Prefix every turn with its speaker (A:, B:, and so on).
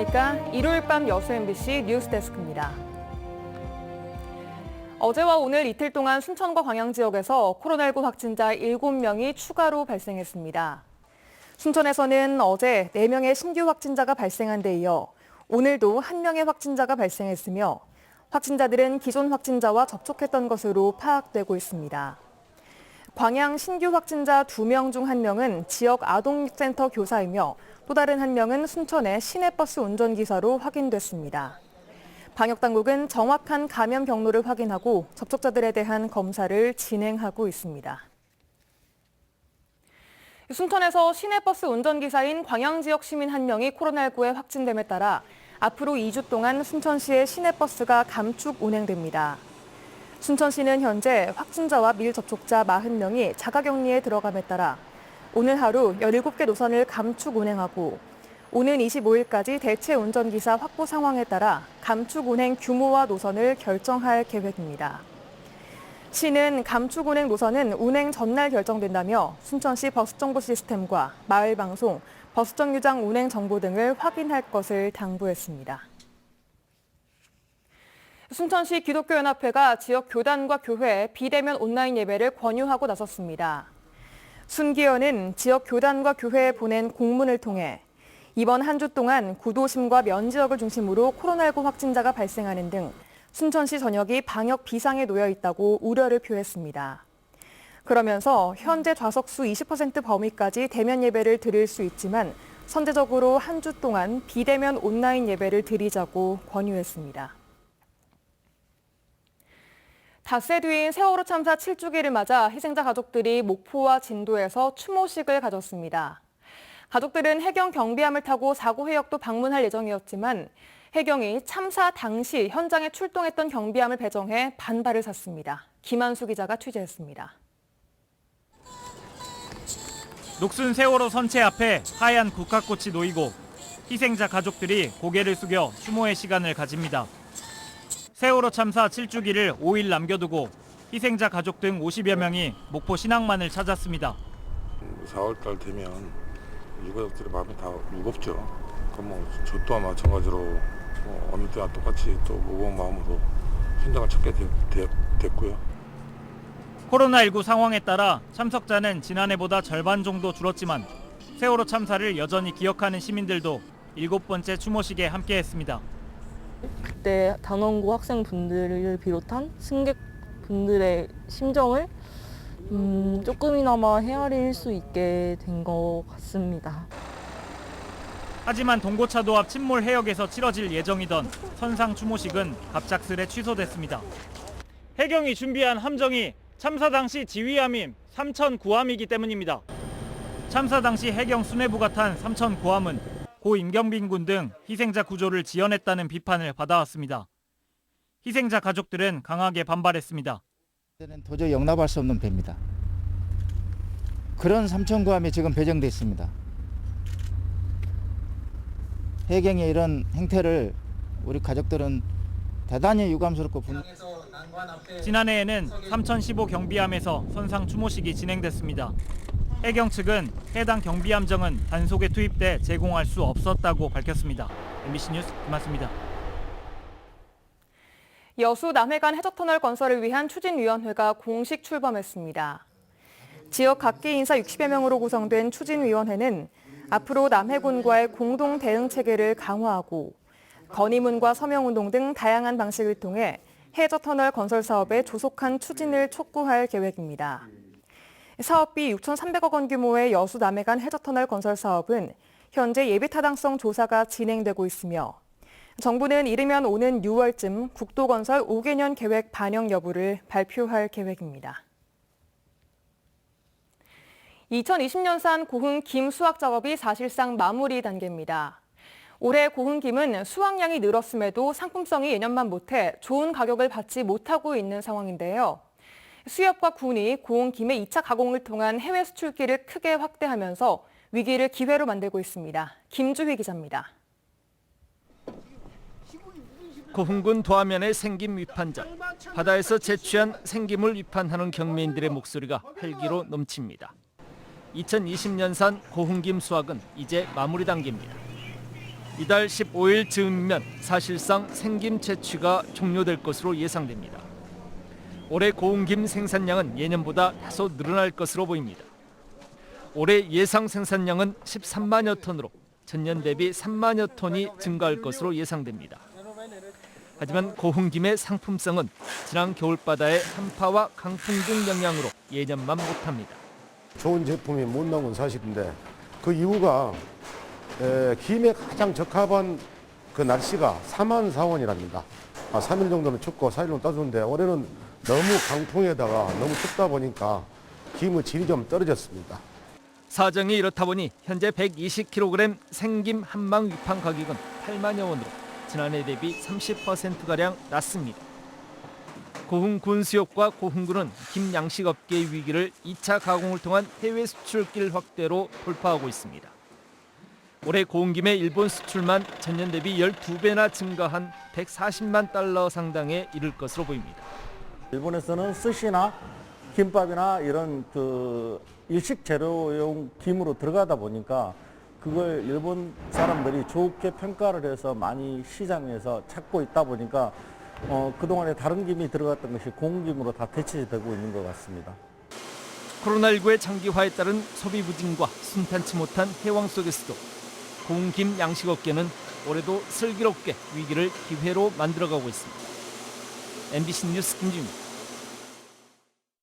A: 안녕하십니까. 일요일 밤 여수 MBC 뉴스데스크입니다. 어제와 오늘 이틀 동안 순천과 광양 지역에서 코로나19 확진자 7명이 추가로 발생했습니다. 순천에서는 어제 4명의 신규 확진자가 발생한 데 이어 오늘도 1명의 확진자가 발생했으며 확진자들은 기존 확진자와 접촉했던 것으로 파악되고 있습니다. 광양 신규 확진자 2명 중 1명은 지역 아동센터 교사이며 또 다른 1명은 순천의 시내버스 운전기사로 확인됐습니다. 방역당국은 정확한 감염 경로를 확인하고 접촉자들에 대한 검사를 진행하고 있습니다. 순천에서 시내버스 운전기사인 광양 지역 시민 1명이 코로나19에 확진됨에 따라 앞으로 2주 동안 순천시의 시내버스가 감축 운행됩니다. 순천시는 현재 확진자와 밀접촉자 40명이 자가격리에 들어감에 따라 오늘 하루 17개 노선을 감축 운행하고 오는 25일까지 대체 운전기사 확보 상황에 따라 감축 운행 규모와 노선을 결정할 계획입니다. 시는 감축 운행 노선은 운행 전날 결정된다며 순천시 버스정보 시스템과 마을방송, 버스정류장 운행 정보 등을 확인할 것을 당부했습니다. 순천시 기독교연합회가 지역 교단과 교회에 비대면 온라인 예배를 권유하고 나섰습니다. 순기연은 지역 교단과 교회에 보낸 공문을 통해 이번 한 주 동안 구도심과 면지역을 중심으로 코로나19 확진자가 발생하는 등 순천시 전역이 방역 비상에 놓여 있다고 우려를 표했습니다. 그러면서 현재 좌석수 20% 범위까지 대면 예배를 드릴 수 있지만 선제적으로 한 주 동안 비대면 온라인 예배를 드리자고 권유했습니다. 닷새 뒤인 세월호 참사 7주기를 맞아 희생자 가족들이 목포와 진도에서 추모식을 가졌습니다. 가족들은 해경 경비함을 타고 사고 해역도 방문할 예정이었지만 해경이 참사 당시 현장에 출동했던 경비함을 배정해 반발을 샀습니다. 김한수 기자가 취재했습니다.
B: 녹슨 세월호 선체 앞에 하얀 국화꽃이 놓이고 희생자 가족들이 고개를 숙여 추모의 시간을 가집니다. 세월호 참사 7주기를 5일 남겨두고 희생자 가족 등 50여 명이 목포 신앙만을 찾았습니다.
C: 4월달 되면 유가족들의 마음이 다 무겁죠. 저 또한 마찬가지로 어느 때와 똑같이 또 무거운 마음으로 현장을 찾게 됐고요.
B: 코로나19 상황에 따라 참석자는 지난해보다 절반 정도 줄었지만 세월호 참사를 여전히 기억하는 시민들도 7번째 추모식에 함께했습니다.
D: 그때 단원고 학생분들을 비롯한 승객분들의 심정을 조금이나마 헤아릴 수 있게 된 것 같습니다.
B: 하지만 동고차도 앞 침몰 해역에서 치러질 예정이던 선상 추모식은 갑작스레 취소됐습니다. 해경이 준비한 함정이 참사 당시 지휘함인 삼천 구함이기 때문입니다. 참사 당시 해경 수뇌부가 탄 삼천 구함은 고 임경빈 군 등 희생자 구조를 지연했다는 비판을 받아왔습니다. 희생자 가족들은 강하게 반발했습니다.
E: 도저히 용납할 수 없는 배입니다. 그런 삼천구함이 지금 배정돼 있습니다. 해경의 이런 행태를 우리 가족들은 대단히 유감스럽고
B: 지난해에는 3015 경비함에서 선상 추모식이 진행됐습니다. 해경 측은 해당 경비함정은 단속에 투입돼 제공할 수 없었다고 밝혔습니다. MBC 뉴스 김한수입니다.
A: 여수 남해간 해저터널 건설을 위한 추진위원회가 공식 출범했습니다. 지역 각계 인사 60여 명으로 구성된 추진위원회는 앞으로 남해군과의 공동 대응 체계를 강화하고 건의문과 서명운동 등 다양한 방식을 통해 해저터널 건설 사업의 조속한 추진을 촉구할 계획입니다. 사업비 6,300억 원 규모의 여수 남해간 해저터널 건설 사업은 현재 예비타당성 조사가 진행되고 있으며 정부는 이르면 오는 6월쯤 국도건설 5개년 계획 반영 여부를 발표할 계획입니다. 2020년산 고흥 김 수확 작업이 사실상 마무리 단계입니다. 올해 고흥 김은 수확량이 늘었음에도 상품성이 예년만 못해 좋은 가격을 받지 못하고 있는 상황인데요. 수협과 군이 고흥 김의 2차 가공을 통한 해외 수출기를 크게 확대하면서 위기를 기회로 만들고 있습니다. 김주희 기자입니다.
F: 고흥군 도하면의 생김 위판장. 바다에서 채취한 생김을 위판하는 경매인들의 목소리가 활기로 넘칩니다. 2020년산 고흥김 수확은 이제 마무리 단계입니다. 이달 15일 즈음이면 사실상 생김 채취가 종료될 것으로 예상됩니다. 올해 고운김 생산량은 예년보다 다소 늘어날 것으로 보입니다. 올해 예상 생산량은 13만여 톤으로 전년 대비 3만여 톤이 증가할 것으로 예상됩니다. 하지만 고운김의 상품성은 지난 겨울바다의 한파와 강풍 등 영향으로 예년만 못합니다.
G: 좋은 제품이 못 나온 건 사실인데 그 이유가 김에 가장 적합한 그 날씨가 3한 4원이랍니다. 3일 정도는 춥고 4일은 따뜻한데 올해는 너무 강풍에다가 너무 춥다 보니까 김의 질이 좀 떨어졌습니다.
F: 사정이 이렇다 보니 현재 120kg 생김 한망 위판 가격은 8만여 원으로 지난해 대비 30%가량 낮습니다. 고흥군 수협과 고흥군은 김 양식업계의 위기를 2차 가공을 통한 해외 수출길 확대로 돌파하고 있습니다. 올해 고흥김의 일본 수출만 전년 대비 12배나 증가한 140만 달러 상당에 이를 것으로 보입니다.
H: 일본에서는 스시나 김밥이나 이런 일식 재료용 김으로 들어가다 보니까 그걸 일본 사람들이 좋게 평가를 해서 많이 시장에서 찾고 있다 보니까 그동안에 다른 김이 들어갔던 것이 고흥김으로 다 대체되고 있는 것 같습니다.
F: 코로나19의 장기화에 따른 소비 부진과 순탄치 못한 해왕 속에서도 고흥김 양식업계는 올해도 슬기롭게 위기를 기회로 만들어가고 있습니다. MBC 뉴스 김주입니다.